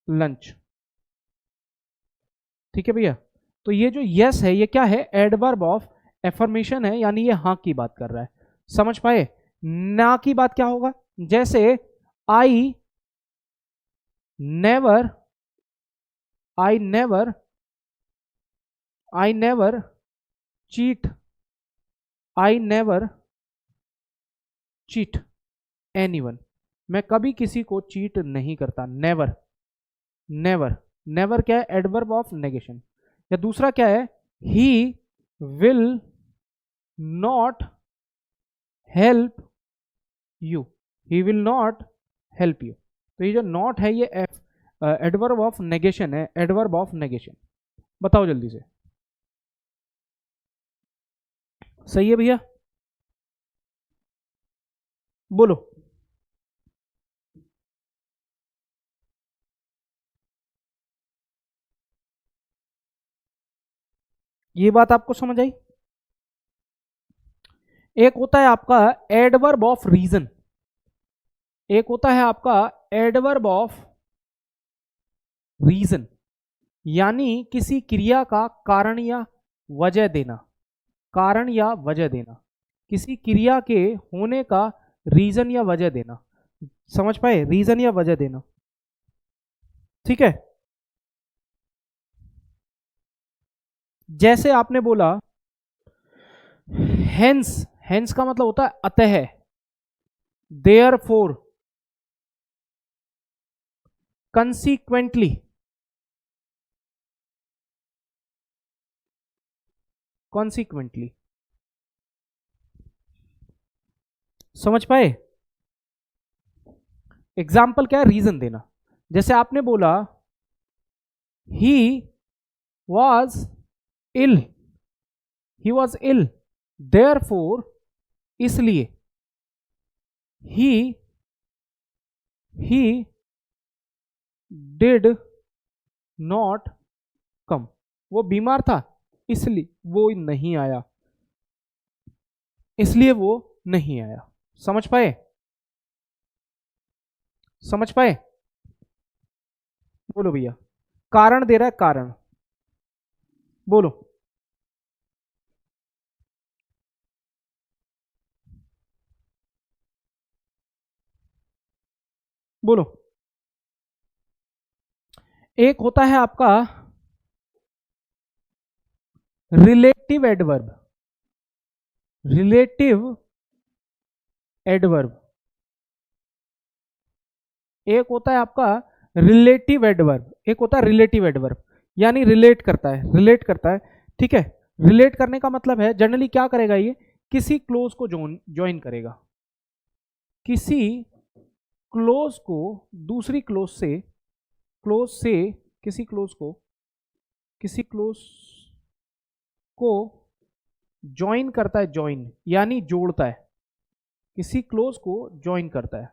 lunch. ठीक है भैया, तो ये जो यस है ये क्या है? एडवर्ब ऑफ एफर्मेशन है, यानी ये हाँ की बात कर रहा है। समझ पाए? ना की बात क्या होगा? जैसे I never, I never, I never cheat, I never cheat anyone, मैं कभी किसी को चीट नहीं करता। नेवर, नेवर, नेवर क्या है? Adverb of negation. या दूसरा क्या है? He will not help you, he will not help you. तो ये जो नॉट है ये एडवर्ब ऑफ नेगेशन है, एडवर्ब ऑफ नेगेशन। बताओ जल्दी से, सही है भैया? बोलो। ये बात आपको समझ आई? एक होता है आपका एडवर्ब ऑफ रीजन, एक होता है आपका एडवर्ब ऑफ रीजन, यानी किसी क्रिया का कारण या वजह देना, कारण या वजह देना, किसी क्रिया के होने का रीजन या वजह देना। समझ पाए? रीजन या वजह देना। ठीक है, जैसे आपने बोला हेंस, हेंस का मतलब होता है अतः, देयरफॉर, कंसीक्वेंटली, कॉन्सिक्वेंटली। समझ पाए? एग्जाम्पल क्या है? रीजन देना। जैसे आपने बोला he was ill, he was ill therefore, इसलिए, ही डिड नॉट कम, वो बीमार था इसलिए वो नहीं आया, इसलिए वो नहीं आया। समझ पाए? समझ पाए? बोलो भैया, कारण दे रहा है, कारण बोलो। बोलो। एक होता है आपका रिलेटिव एडवर्ब, रिलेटिव एडवर्ब, एक होता है आपका रिलेटिव एडवर्ब, एक होता है रिलेटिव एडवर्ब, यानी रिलेट करता है, रिलेट करता है, ठीक है। रिलेट करने का मतलब है जनरली क्या करेगा, ये किसी क्लोज को ज्वाइन करेगा, किसी क्लोज को दूसरी क्लोज से किसी क्लोज को ज्वाइन करता है, ज्वाइन यानी जोड़ता है, किसी क्लोज को ज्वाइन करता है,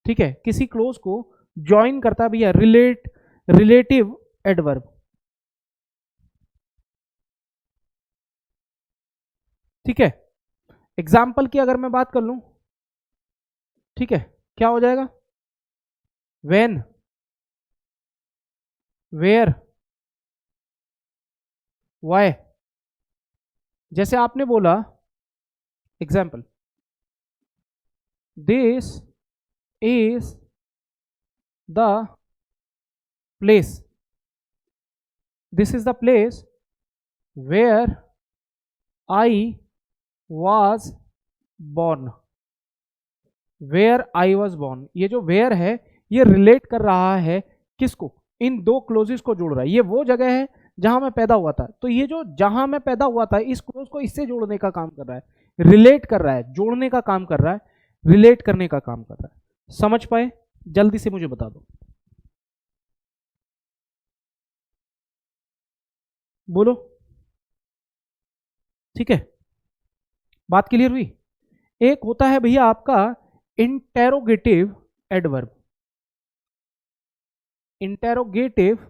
ठीक है, किसी क्लोज को ज्वाइन करता है भैया, रिलेटिव एडवर्ब, ठीक है। एग्जाम्पल की अगर मैं बात कर लूं, ठीक है, क्या हो जाएगा, व्हेन, वेयर, व्हाई। जैसे आपने बोला example, this is the place, this is the place where I was born, where I was born. ये जो वेयर है ये रिलेट कर रहा है किसको, इन दो क्लोजेस को जोड़ रहा है, ये वो जगह है जहां मैं पैदा हुआ था, तो ये जो जहां मैं पैदा हुआ था इस क्लोज को इससे जोड़ने का काम कर रहा है, रिलेट कर रहा है, जोड़ने का काम कर रहा है, रिलेट करने का काम कर रहा है। समझ पाए, जल्दी से मुझे बता दो, बोलो, ठीक है, बात क्लियर हुई। एक होता है भैया आपका interrogative adverb, interrogative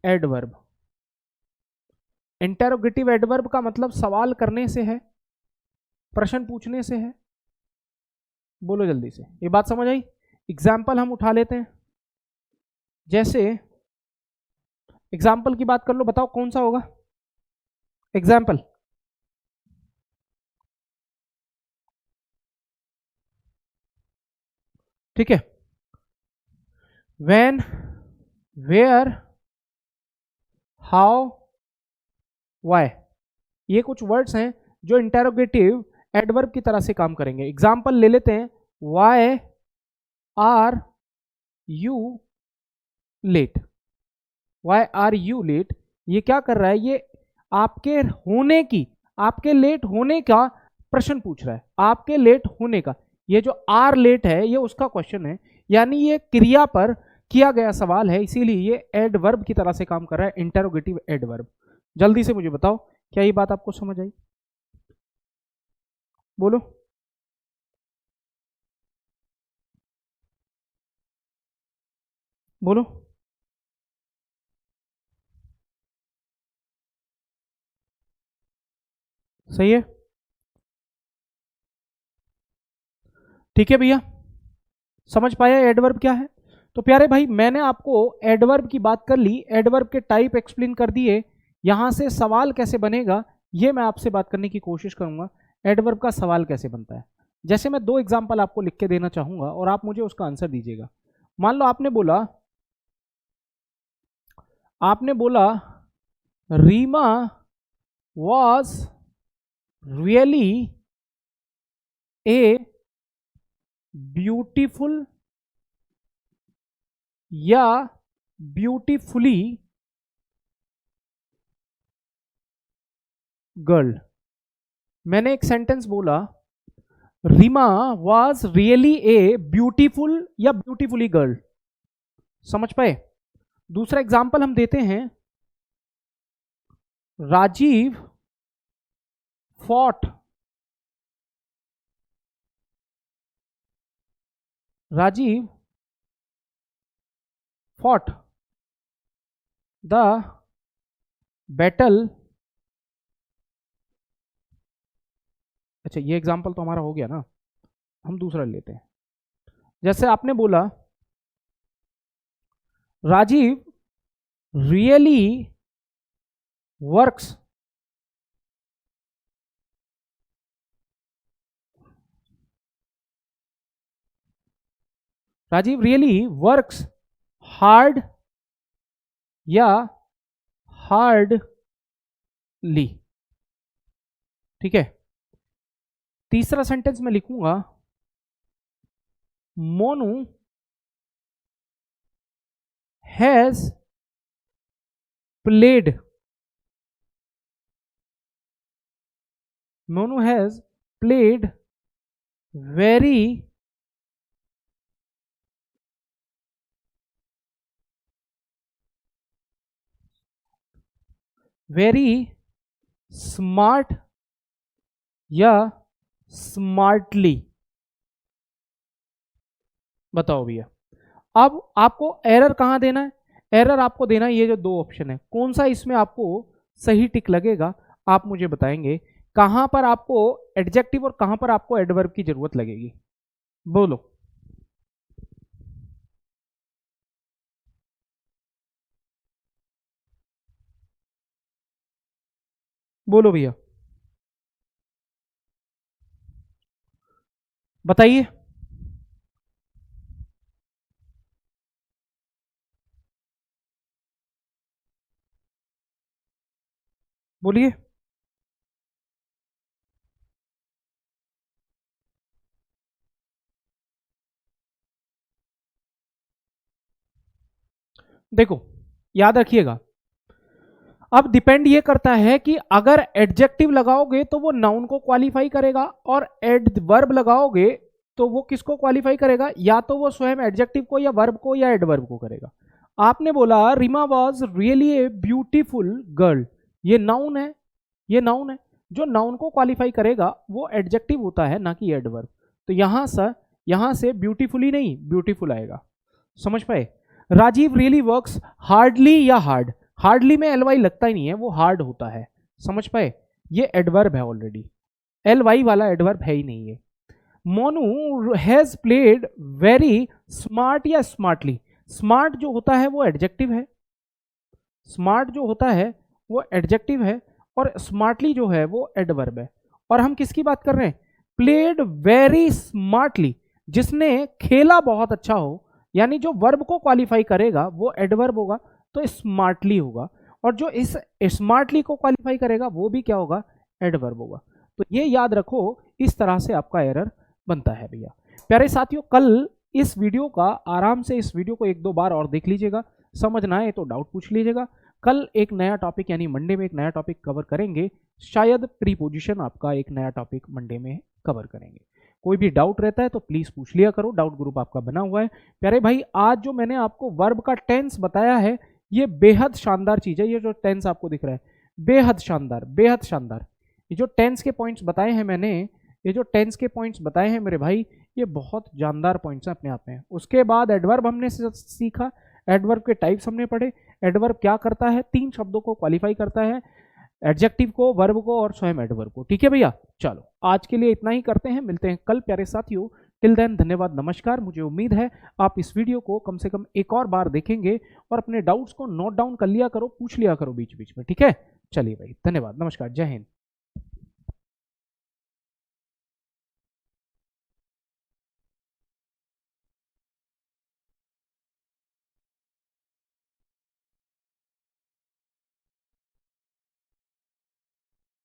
adverb, interrogative adverb का मतलब सवाल करने से है, प्रश्न पूछने से है, बोलो जल्दी से, ये बात समझ आई। एग्जाम्पल हम उठा लेते हैं, जैसे एग्जाम्पल की बात कर लो, बताओ कौन सा होगा एग्जाम्पल, ठीक है, व्हेन, वेयर, हाउ, व्हाई, ये कुछ वर्ड्स हैं जो इंटेरोगेटिव एडवर्ब की तरह से काम करेंगे। एग्जाम्पल ले लेते हैं, why are you late, why are you late, ये क्या कर रहा है, ये आपके होने की, आपके लेट होने का प्रश्न पूछ रहा है, आपके लेट होने का, ये जो आर लेट है ये उसका क्वेश्चन है, यानी ये क्रिया पर किया गया सवाल है, इसीलिए ये एडवर्ब की तरह से काम कर रहा है, इंटेरोगेटिव एडवर्ब। जल्दी से मुझे बताओ क्या ये बात आपको समझ आई, बोलो, बोलो, सही है, ठीक है भैया, समझ पाया एडवर्ब क्या है। तो प्यारे भाई मैंने आपको एडवर्ब की बात कर ली, एडवर्ब के टाइप एक्सप्लेन कर दिए, यहां से सवाल कैसे बनेगा ये मैं आपसे बात करने की कोशिश करूंगा, एडवर्ब का सवाल कैसे बनता है। जैसे मैं दो एग्जांपल आपको लिख के देना चाहूंगा और आप मुझे उसका आंसर दीजिएगा। मान लो आपने बोला Reema was really a beautiful या ब्यूटीफुली गर्ल। मैंने एक सेंटेंस बोला Reema was really a beautiful या ब्यूटीफुली गर्ल, समझ पाए। दूसरा एग्जाम्पल हम देते हैं, Rajiv fought, Rajiv fought the battle, अच्छा ये एग्जाम्पल तो हमारा हो गया ना, हम दूसरा लेते हैं। जैसे आपने बोला Rajiv really works, Rajiv really works hard या हार्ड ठीक है। तीसरा सेंटेंस मैं लिखूंगा Monu has played, Monu has played very smart या स्मार्टली। बताओ भैया, अब आपको एरर कहां देना है? एरर आपको देना है ये जो दो ऑप्शन है, कौन सा इसमें आपको सही टिक लगेगा आप मुझे बताएंगे। कहां पर आपको एडजेक्टिव और कहां पर आपको एडवर्ब की जरूरत लगेगी? बोलो। बोलो भैया, बताइए। बोलिए। देखो, याद रखिएगा, अब डिपेंड ये करता है कि अगर एडजेक्टिव लगाओगे तो वो नाउन को क्वालिफाई करेगा, और एडवर्ब लगाओगे तो वो किसको क्वालिफाई करेगा? या तो वो स्वयं एडजेक्टिव को या वर्ब को या एडवर्ब को करेगा। आपने बोला Reema was really a beautiful girl, ये नाउन है, ये नाउन है। जो नाउन को क्वालिफाई करेगा वो एडजेक्टिव होता है, ना कि एडवर्ब। तो यहां से ब्यूटीफुली नहीं, ब्यूटीफुल आएगा। समझ पाए? राजीव रियली वर्क्स हार्डली या हार्ड, हार्डली में एल वाई लगता ही नहीं है, वो हार्ड होता है। समझ पाए? ये एडवर्ब है ऑलरेडी, एल वाई वाला एडवर्ब है ही नहीं है। Monu has played very smart या स्मार्टली, स्मार्ट जो होता है वो एडजेक्टिव है, स्मार्ट जो होता है वो एडजेक्टिव है, और स्मार्टली जो है वो एडवर्ब है। और हम किसकी बात कर रहे हैं? प्लेड वेरी स्मार्टली, जिसने खेला बहुत अच्छा हो, यानी जो वर्ब को क्वालिफाई करेगा वो एडवर्ब होगा, तो स्मार्टली होगा। और जो इस स्मार्टली को क्वालिफाई करेगा वो भी क्या होगा? एडवर्ब होगा। तो ये याद रखो, इस तरह से आपका एरर बनता है भैया। प्यारे साथियों, कल इस वीडियो का आराम से, इस वीडियो को एक दो बार और देख लीजिएगा, समझ ना आए तो डाउट पूछ लीजिएगा। कल एक नया टॉपिक, यानी मंडे में एक नया टॉपिक कवर करेंगे, शायद प्रीपोजिशन आपका एक नया टॉपिक मंडे में कवर करेंगे। कोई भी डाउट रहता है तो प्लीज पूछ लिया करो, डाउट ग्रुप आपका बना हुआ है। प्यारे भाई, आज जो मैंने आपको वर्ब का टेंस बताया है, ये बेहद शानदार चीज है। ये जो टेंस आपको दिख रहा है, बेहद शानदार, बेहद शानदार। ये जो टेंस के पॉइंट्स बताए हैं मैंने, ये जो टेंस के पॉइंट्स बताए हैं मेरे भाई, ये बहुत जानदार पॉइंट्स हैं अपने आप में। उसके बाद एडवर्ब हमने सीखा, एडवर्ब के टाइप्स हमने पढ़े। एडवर्ब क्या करता है? 3 शब्दों को क्वालिफाई करता है, एडजेक्टिव को, वर्ब को और स्वयं एडवर्ब को। ठीक है भैया, चलो आज के लिए इतना ही करते हैं, मिलते हैं कल प्यारे साथियों। टिल देन धन्यवाद, नमस्कार। मुझे उम्मीद है आप इस वीडियो को कम से कम एक और बार देखेंगे और अपने डाउट्स को नोट डाउन कर लिया करो, पूछ लिया करो बीच बीच में। ठीक है, चलिए भाई, धन्यवाद, नमस्कार, जय हिंद।